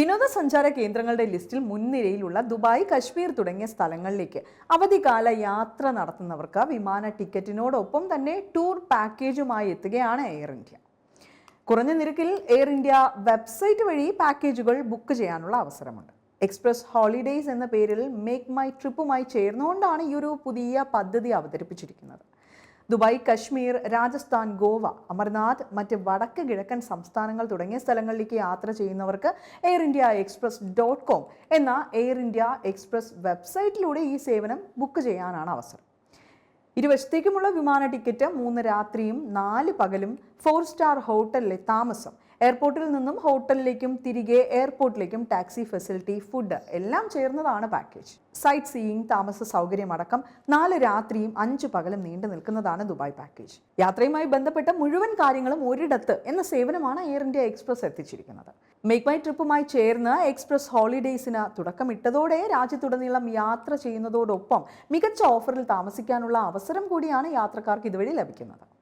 വിനോദസഞ്ചാര കേന്ദ്രങ്ങളുടെ ലിസ്റ്റിൽ മുൻനിരയിലുള്ള ദുബായ്, കശ്മീർ തുടങ്ങിയ സ്ഥലങ്ങളിലേക്ക് അവധിക്കാല യാത്ര നടത്തുന്നവർക്ക് വിമാന ടിക്കറ്റിനോടൊപ്പം തന്നെ ടൂർ പാക്കേജുമായി എത്തുകയാണ് എയർ ഇന്ത്യ. കുറഞ്ഞ നിരക്കിൽ എയർ ഇന്ത്യ വെബ്സൈറ്റ് വഴി പാക്കേജുകൾ ബുക്ക് ചെയ്യാനുള്ള അവസരമുണ്ട്. എക്സ്പ്രസ് ഹോളിഡേയ്സ് എന്ന പേരിൽ മേക്ക് മൈ ട്രിപ്പുമായി ചേർന്നുകൊണ്ടാണ് ഈ ഒരു പുതിയ പദ്ധതി അവതരിപ്പിച്ചിരിക്കുന്നത്. ദുബായ്, കശ്മീർ, രാജസ്ഥാൻ, ഗോവ, അമർനാഥ്, മറ്റ് വടക്ക് കിഴക്കൻ സംസ്ഥാനങ്ങൾ തുടങ്ങിയ സ്ഥലങ്ങളിലേക്ക് യാത്ര ചെയ്യുന്നവർക്ക് എയർ ഇന്ത്യ എക്സ്പ്രസ് .com എന്ന എയർ ഇന്ത്യ എക്സ്പ്രസ് വെബ്സൈറ്റിലൂടെ ഈ സേവനം ബുക്ക് ചെയ്യാനാണ് അവസരം. ഇരുവശത്തേക്കുമുള്ള വിമാന ടിക്കറ്റ്, 3 രാത്രിയും 4 പകലും 4 സ്റ്റാർ ഹോട്ടലിലെ താമസം, എയർപോർട്ടിൽ നിന്നും ഹോട്ടലിലേക്കും തിരികെ എയർപോർട്ടിലേക്കും ടാക്സി ഫെസിലിറ്റി, ഫുഡ് എല്ലാം ചേർന്നതാണ് പാക്കേജ്. സൈറ്റ് സീയിങ്, താമസ സൗകര്യമടക്കം 4 രാത്രിയും 5 പകലും നീണ്ടു നിൽക്കുന്നതാണ് ദുബായ് പാക്കേജ്. യാത്രയുമായി ബന്ധപ്പെട്ട മുഴുവൻ കാര്യങ്ങളും ഒരിടത്ത് എന്ന സേവനമാണ് എയർ ഇന്ത്യ എക്സ്പ്രസ് എത്തിച്ചിരിക്കുന്നത്. മേക്ക് മൈ ട്രിപ്പുമായി ചേർന്ന് എക്സ്പ്രസ് ഹോളിഡേയ്സിന് തുടക്കമിട്ടതോടെ രാജ്യത്തുടനീളം യാത്ര ചെയ്യുന്നതോടൊപ്പം മികച്ച ഓഫറിൽ താമസിക്കാനുള്ള അവസരം കൂടിയാണ് യാത്രക്കാർക്ക് ഇതുവഴി ലഭിക്കുന്നത്.